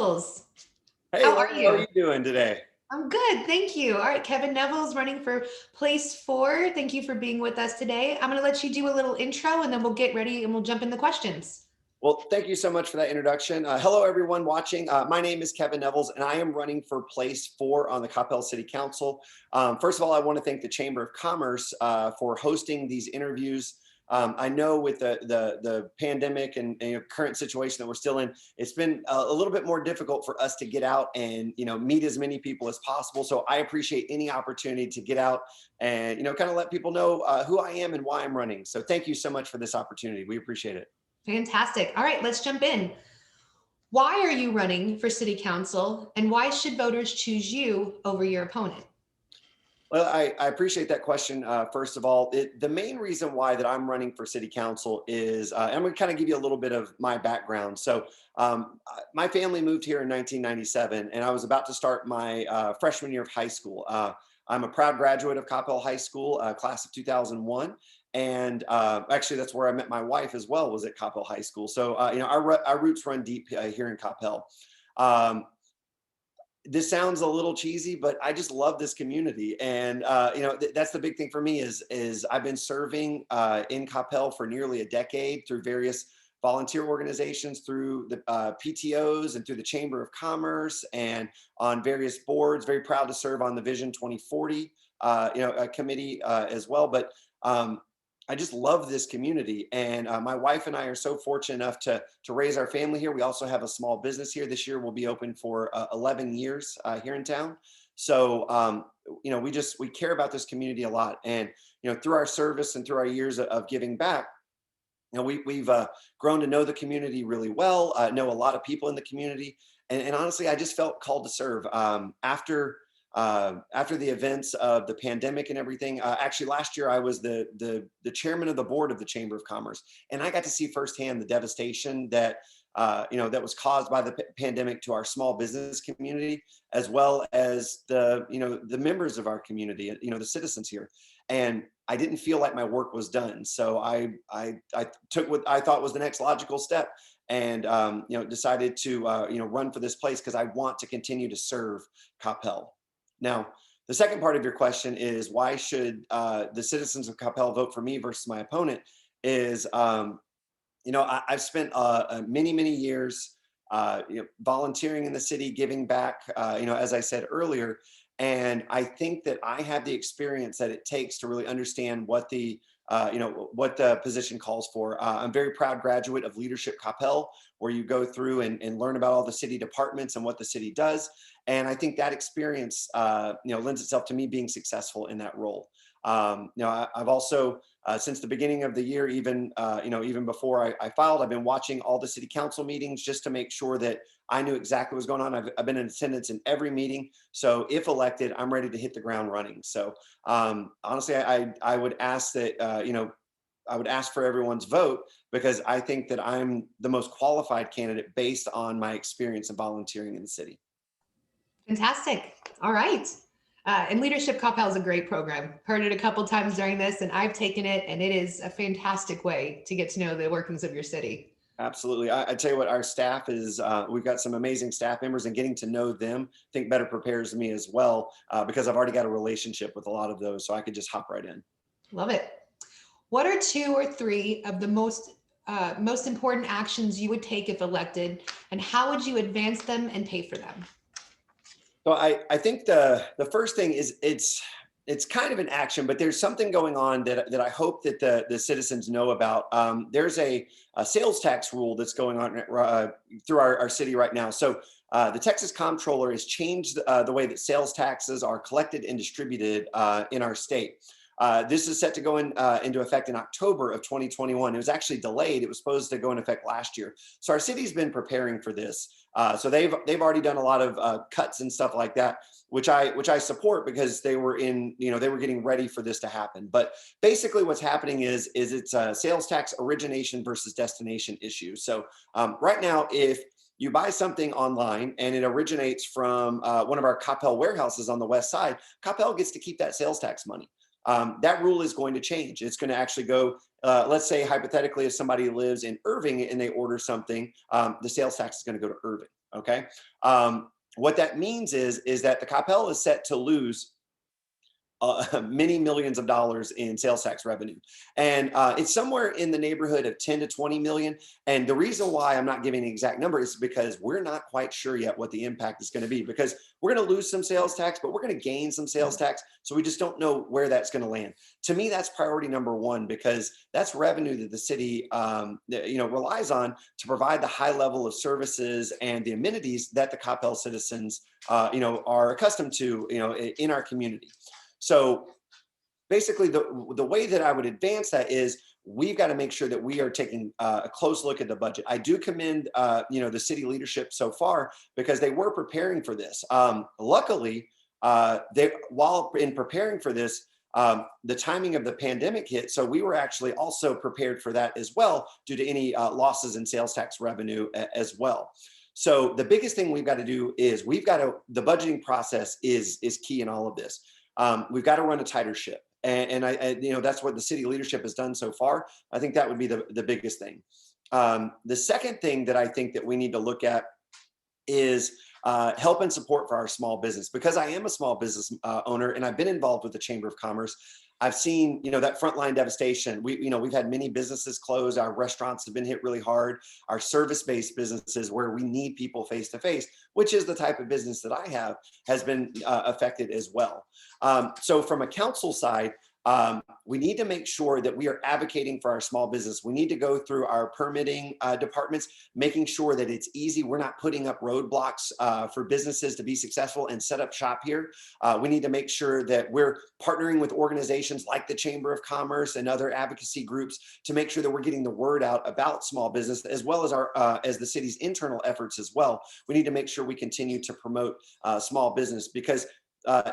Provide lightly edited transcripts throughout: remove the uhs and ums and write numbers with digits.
Nevels. Hey, How are Laura, how are you? you doing today? I'm good, thank you. All right, Kevin Nevels running for place 4. Thank you for being with us today. I'm going to let you do a little intro and then we'll get ready and we'll jump in the questions. Well, thank you so much for that introduction. Hello, everyone watching. My name is Kevin Nevels, and I am running for place 4 on the Coppell City Council. First of all, I want to thank the Chamber of Commerce for hosting these interviews. I know with the pandemic and current situation that we're still in, it's been a little bit more difficult for us to get out and meet as many people as possible. So I appreciate any opportunity to get out and kind of let people know who I am and why I'm running. So thank you so much for this opportunity. We appreciate it. Fantastic. All right, let's jump in. Why are you running for city council and why should voters choose you over your opponent? Well, I appreciate that question. First of all, the main reason why that I'm running for city council is, I'm going to kind of give you a little bit of my background. So my family moved here in 1997, and I was about to start my freshman year of high school. I'm a proud graduate of Coppell High School, class of 2001. And actually, that's where I met my wife as well, was at Coppell High School. So, our roots run deep here in Coppell. Um, this sounds a little cheesy, but I just love this community, and that's the big thing for me is I've been serving in Coppell for nearly a decade through various volunteer organizations, through the PTOs, and through the Chamber of Commerce, and on various boards. Very proud to serve on the Vision 2040 committee as well. But I just love this community, and my wife and I are so fortunate enough to raise our family here. We also have a small business here. This year we'll be open for 11 years here in town. So we care about this community a lot, and through our service and through our years of giving back, we've grown to know the community really well. Know a lot of people in the community, and honestly, I just felt called to serve after the events of the pandemic and everything. Actually, last year I was the chairman of the board of the Chamber of Commerce, and I got to see firsthand the devastation that that was caused by the pandemic to our small business community, as well as the members of our community, the citizens here. And I didn't feel like my work was done, so I took what I thought was the next logical step, and decided to run for this place because I want to continue to serve Coppell. Now, the second part of your question is, why should the citizens of Coppell vote for me versus my opponent? Is I've spent many years volunteering in the city, giving back, as I said earlier, and I think that I have the experience that it takes to really understand what what the position calls for. I'm a very proud graduate of Leadership Coppell, where you go through and learn about all the city departments and what the city does. And I think that experience, lends itself to me being successful in that role. I've also, since the beginning of the year, even before I filed, I've been watching all the city council meetings just to make sure that I knew exactly what was going on. I've been in attendance in every meeting. So if elected, I'm ready to hit the ground running. So honestly, I would ask that, I would ask for everyone's vote, because I think that I'm the most qualified candidate based on my experience in volunteering in the city. Fantastic. All right. And Leadership Coppell is a great program. Heard it a couple times during this, and I've taken it, and it is a fantastic way to get to know the workings of your city. Absolutely. I tell you what, our staff is, we've got some amazing staff members, and getting to know them, I think better prepares me as well, because I've already got a relationship with a lot of those. So I could just hop right in. Love it. What are 2 or 3 of the most important actions you would take if elected, and how would you advance them and pay for them? So I think the first thing is it's kind of an action, but there's something going on that I hope that the citizens know about. There's a sales tax rule that's going on through our city right now. So the Texas Comptroller has changed the way that sales taxes are collected and distributed in our state. This is set to go into effect in October of 2021. It was actually delayed. It was supposed to go into effect last year. So our city's been preparing for this. So they've already done a lot of cuts and stuff like that, which I support, because they were getting ready for this to happen. But basically, what's happening is it's a sales tax origination versus destination issue. So right now, if you buy something online and it originates from one of our Coppell warehouses on the west side, Coppell gets to keep that sales tax money. That rule is going to change. It's going to actually go, let's say hypothetically, if somebody lives in Irving and they order something, the sales tax is going to go to Irving. Okay. What that means is that the Coppell is set to lose many millions of dollars in sales tax revenue. And it's somewhere in the neighborhood of 10 to 20 million. And the reason why I'm not giving an exact number is because we're not quite sure yet what the impact is going to be, because we're going to lose some sales tax, but we're going to gain some sales tax. So we just don't know where that's going to land. To me, that's priority number one, because that's revenue that the city, relies on to provide the high level of services and the amenities that the Coppell citizens, are accustomed to, in our community. So basically, the way that I would advance that is we've got to make sure that we are taking a close look at the budget. I do commend the city leadership so far, because they were preparing for this. Luckily, they while in preparing for this, the timing of the pandemic hit, so we were actually also prepared for that as well, due to any losses in sales tax revenue as well. So the biggest thing we've got to do is the budgeting process is key in all of this. We've got to run a tighter ship. And that's what the city leadership has done so far. I think that would be the biggest thing. The second thing that I think that we need to look at is help and support for our small business, because I am a small business owner and I've been involved with the Chamber of Commerce. I've seen, that frontline devastation. We've had many businesses close. Our restaurants have been hit really hard. Our service-based businesses, where we need people face to face, which is the type of business that I have, has been affected as well. So from a council side, we need to make sure that we are advocating for our small business. We need to go through our permitting departments, making sure that it's easy. We're not putting up roadblocks for businesses to be successful and set up shop here. We need to make sure that we're partnering with organizations like the Chamber of Commerce and other advocacy groups to make sure that we're getting the word out about small business, as well as as the city's internal efforts as well. We need to make sure we continue to promote small business, because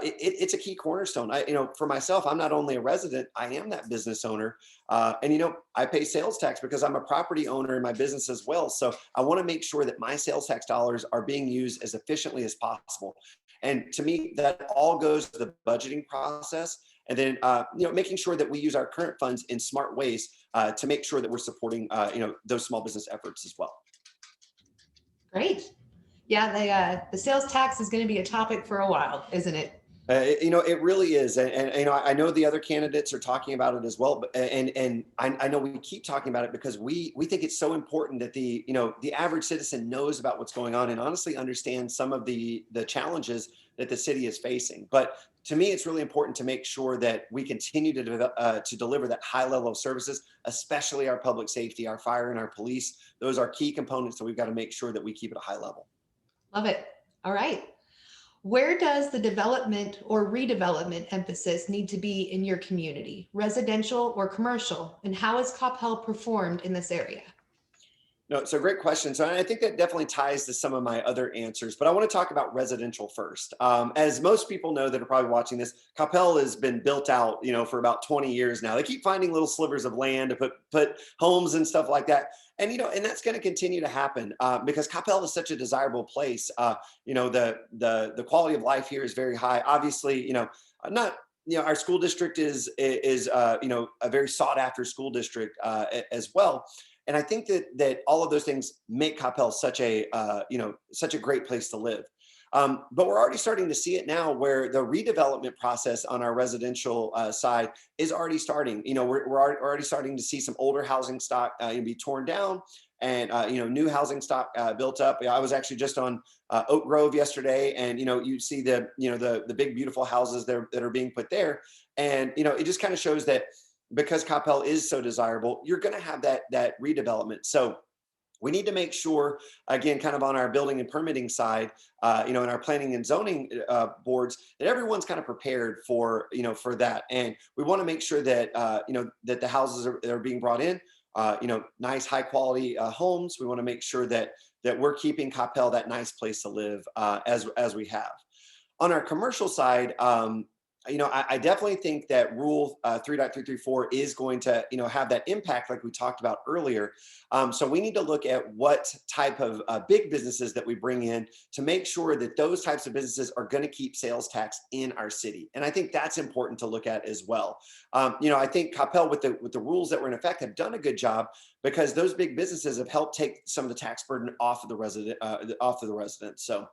it's a key cornerstone. For myself, I'm not only a resident, I am that business owner. And I pay sales tax because I'm a property owner in my business as well. So I want to make sure that my sales tax dollars are being used as efficiently as possible. And to me, that all goes to the budgeting process. And then, making sure that we use our current funds in smart ways to make sure that we're supporting, those small business efforts as well. Great. Yeah, the sales tax is going to be a topic for a while, isn't it? It really is, and I know the other candidates are talking about it as well. But I know we keep talking about it because we think it's so important that the average citizen knows about what's going on and honestly understands some of the challenges that the city is facing. But to me, it's really important to make sure that we continue to deliver that high level of services, especially our public safety, our fire, and our police. Those are key components that we've got to make sure that we keep at a high level. Love it. All right. Where does the development or redevelopment emphasis need to be in your community, residential or commercial? And how has Coppell performed in this area? No, it's a great question. So I think that definitely ties to some of my other answers, but I want to talk about residential first. As most people know that are probably watching this, Coppell has been built out, for about 20 years now. They keep finding little slivers of land to put homes and stuff like that. And that's going to continue to happen because Coppell is such a desirable place. The quality of life here is very high. Obviously, not our school district is a very sought after school district as well. And I think that all of those things make Coppell such a great place to live. But we're already starting to see it now, where the redevelopment process on our residential side is already starting. We're already starting to see some older housing stock be torn down, and new housing stock built up. I was actually just on Oak Grove yesterday, and you see the big beautiful houses there that are being put there, and it just kind of shows that because Coppell is so desirable, you're going to have that redevelopment. So we need to make sure, again, kind of on our building and permitting side, in our planning and zoning boards, that everyone's kind of prepared for that. And we want to make sure that, that the houses that are being brought in, nice, high quality homes. We want to make sure that we're keeping Coppell that nice place to live as we have. On our commercial side, I definitely think that Rule 3.334 is going to, have that impact like we talked about earlier. So we need to look at what type of big businesses that we bring in to make sure that those types of businesses are going to keep sales tax in our city. And I think that's important to look at as well. I think Coppell, with the rules that were in effect, have done a good job because those big businesses have helped take some of the tax burden off of the residents. So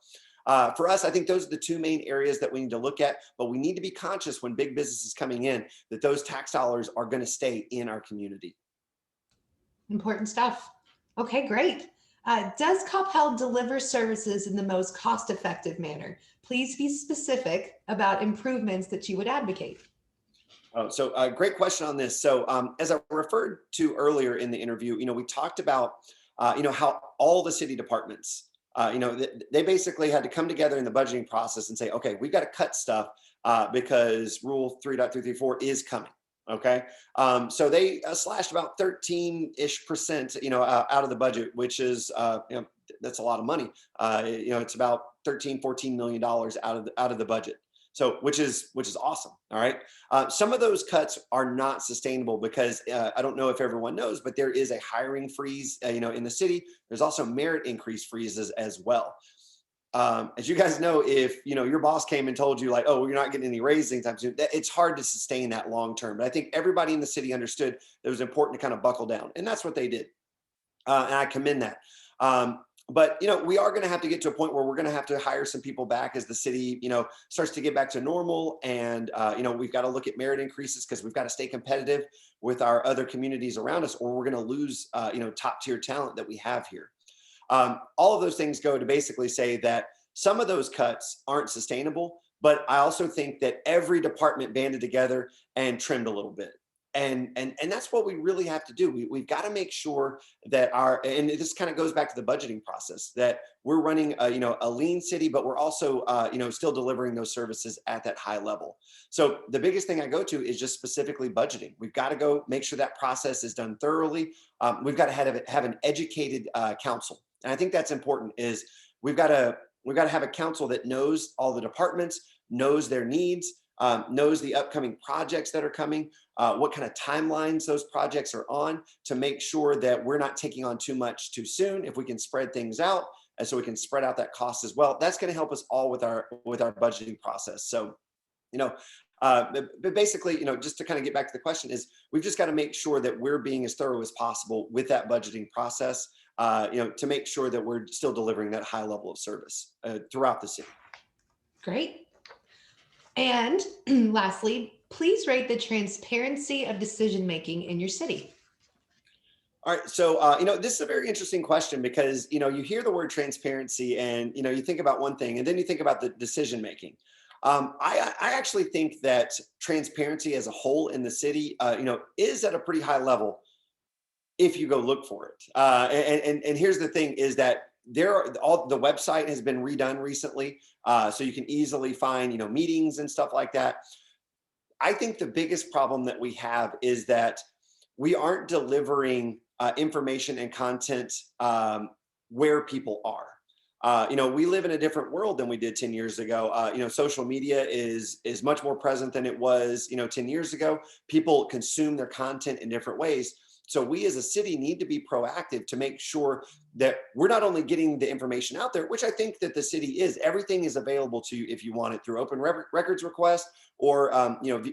for us, I think those are the two main areas that we need to look at, but we need to be conscious when big business is coming in that those tax dollars are going to stay in our community. Important stuff. Okay, great. Does Coppell deliver services in the most cost-effective manner? Please be specific about improvements that you would advocate. Oh, so great question on this. So as I referred to earlier in the interview, we talked about, how all the city departments, they basically had to come together in the budgeting process and say, okay, we've got to cut stuff because Rule 3.334 is coming. Okay, so they slashed about 13-ish%, out of the budget, which is, that's a lot of money. It's about 13-14 million dollars out of the budget. So which is awesome. All right. Some of those cuts are not sustainable because I don't know if everyone knows, but there is a hiring freeze, in the city. There's also merit increase freezes as well. As you guys know, if your boss came and told you like, oh, well, you're not getting any raises anytime soon, it's hard to sustain that long term. But I think everybody in the city understood that it was important to kind of buckle down, and that's what they did, and I commend that. But we are going to have to get to a point where we're going to have to hire some people back as the city starts to get back to normal, and we've got to look at merit increases because we've got to stay competitive with our other communities around us, or we're going to lose top tier talent that we have here. All of those things go to basically say that some of those cuts aren't sustainable, but I also think that every department banded together and trimmed a little bit. And that's what we really have to do. We've got to make sure that and this kind of goes back to the budgeting process, that we're running a lean city, but we're also still delivering those services at that high level. So the biggest thing I go to is just specifically budgeting. We've got to go make sure that process is done thoroughly. We've got to have an educated council, and I think that's important. Is we've got to have a council that knows all the departments, knows their needs, knows the upcoming projects that are coming, what kind of timelines those projects are on, to make sure that we're not taking on too much too soon. If we can spread things out, and so we can spread out that cost as well, that's going to help us all with our budgeting process. So, but basically, just to kind of get back to the question, is we've just got to make sure that we're being as thorough as possible with that budgeting process, to make sure that we're still delivering that high level of service throughout the city. Great. And lastly, please rate the transparency of decision making in your city. All right, so this is a very interesting question because you hear the word transparency and you think about one thing and then you think about the decision making. I actually think that transparency as a whole in the city, is at a pretty high level if you go look for it. And here's the thing: is that all the website has been redone recently, so you can easily find meetings and stuff like that. I think the biggest problem that we have is that we aren't delivering information and content where people are. We live in a different world than we did 10 years ago. Social media is much more present than it was 10 years ago. People consume their content in different ways. So we as a city need to be proactive to make sure that we're not only getting the information out there, which I think that the city is. Everything is available to you if you want it through open records request, or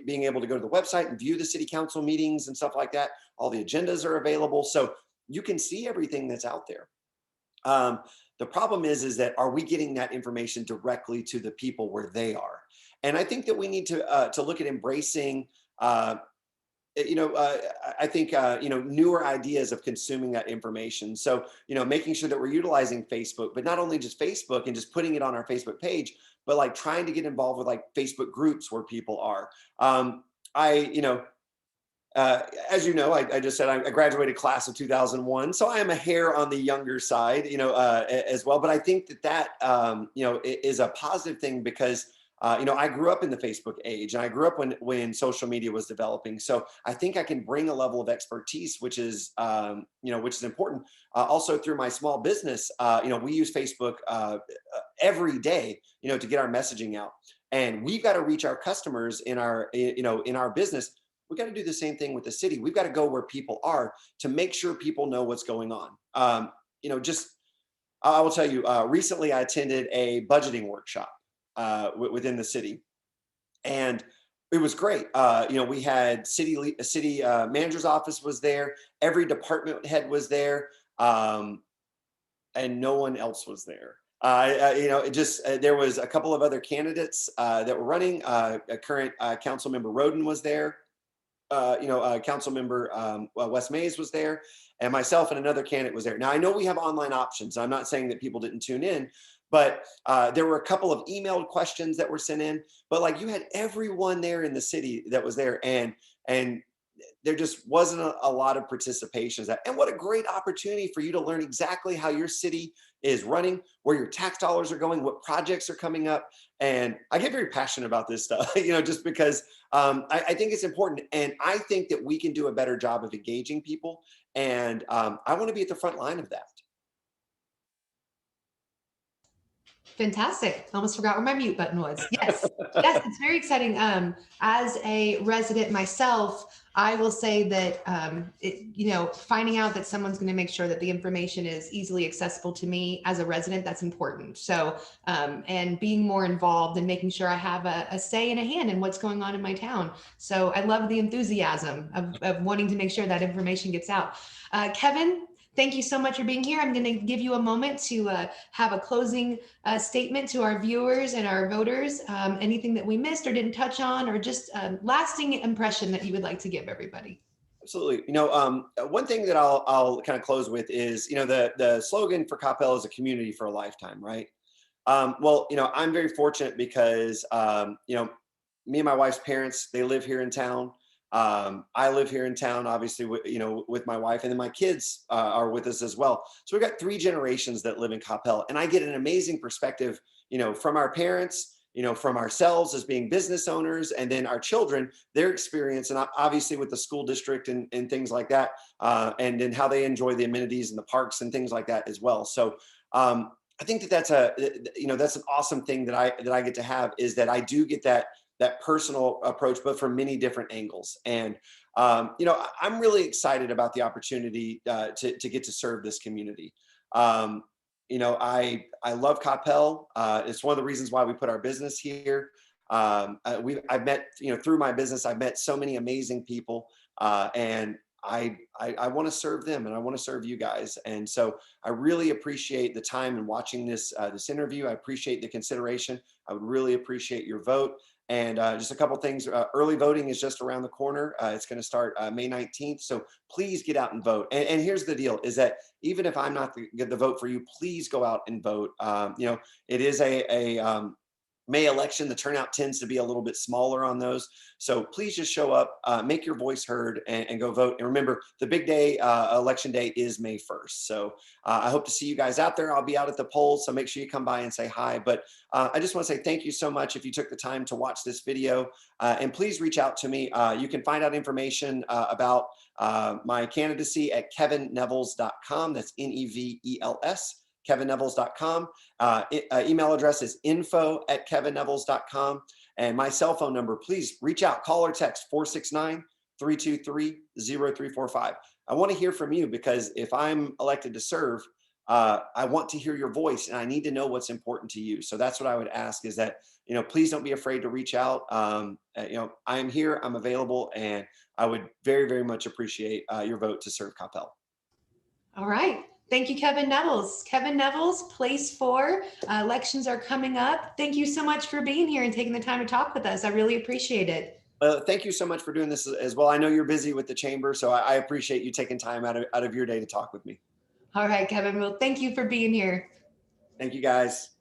being able to go to the website and view the city council meetings and stuff like that. All the agendas are available, so you can see everything that's out there. The problem is that are we getting that information directly to the people where they are? And I think that we need to look at embracing I think newer ideas of consuming that information. So making sure that we're utilizing Facebook, but not only just Facebook and just putting it on our Facebook page, but like trying to get involved with like Facebook groups where people are. As you know, I just said I graduated class of 2001, so I am a hair on the younger side, as well. But I think that is a positive thing because I grew up in the Facebook age, and I grew up when social media was developing. So I think I can bring a level of expertise, which is important. Also through my small business, we use Facebook every day, to get our messaging out. and we've got to reach our customers in our, in our business. We got to do the same thing with the city. We've got to go where people are to make sure people know what's going on. Just I will tell you, recently I attended a budgeting workshop within the city, and it was great. We had city manager's office was there, every department head was there, and no one else was there. It just there was a couple of other candidates that were running. A current council member Roden was there. Council member Wes Mays was there, and myself and another candidate was there. Now I know we have online options. I'm not saying that people didn't tune in, but there were a couple of emailed questions that were sent in. But like you had everyone there in the city that was there, and there just wasn't a lot of participation. And what a great opportunity for you to learn exactly how your city is running, where your tax dollars are going, what projects are coming up. And I get very passionate about this stuff, just because I think it's important. And I think that we can do a better job of engaging people. And I want to be at the front line of that. Fantastic. Almost forgot where my mute button was. Yes. Yes, it's very exciting. As a resident myself, I will say that, finding out that someone's going to make sure that the information is easily accessible to me as a resident, that's important. So, and being more involved and making sure I have a say and a hand in what's going on in my town. So I love the enthusiasm of wanting to make sure that information gets out. Kevin, thank you so much for being here. I'm going to give you a moment to have a closing statement to our viewers and our voters. Anything that we missed or didn't touch on, or just a lasting impression that you would like to give everybody. Absolutely. One thing that I'll kind of close with is, the slogan for Coppell is a community for a lifetime, right? I'm very fortunate because, me and my wife's parents, they live here in town. I live here in town, obviously, with my wife, and then my kids are with us as well. So we've got 3 generations that live in Coppell, and I get an amazing perspective, from our parents, from ourselves as being business owners, and then our children, their experience, and obviously with the school district and things like that, and then how they enjoy the amenities and the parks and things like that as well. So I think that's that's an awesome thing that I get to have, is that I do get that personal approach, but from many different angles. And I'm really excited about the opportunity to get to serve this community. I love Coppell. It's one of the reasons why we put our business here. I've met, through my business, I've met so many amazing people, and I want to serve them, and I want to serve you guys. And so I really appreciate the time and watching this interview. I appreciate the consideration. I would really appreciate your vote. And just a couple things. Early voting is just around the corner. It's going to start May 19th. So please get out and vote. And here's the deal: is that even if I'm not the vote for you, please go out and vote. It is a May election. The turnout tends to be a little bit smaller on those. So please just show up, make your voice heard, and go vote. And remember, the big day, election day, is May 1st. So I hope to see you guys out there. I'll be out at the polls, so make sure you come by and say hi. But I just want to say thank you so much if you took the time to watch this video. And please reach out to me. You can find out information about my candidacy at kevinnevels.com. That's Nevels. kevinnevels.com. Email address is info@kevinnevels.com. And my cell phone number, please reach out, call or text 469-323-0345. I want to hear from you, because if I'm elected to serve, I want to hear your voice, and I need to know what's important to you. So that's what I would ask, is that, please don't be afraid to reach out. I'm here, I'm available, and I would very, very much appreciate your vote to serve Coppell. All right. Thank you, Kevin Nevels. Kevin Nevels, place 4. Elections are coming up. Thank you so much for being here and taking the time to talk with us. I really appreciate it. Thank you so much for doing this as well. I know you're busy with the chamber, so I appreciate you taking time out of your day to talk with me. All right, Kevin. Well, thank you for being here. Thank you, guys.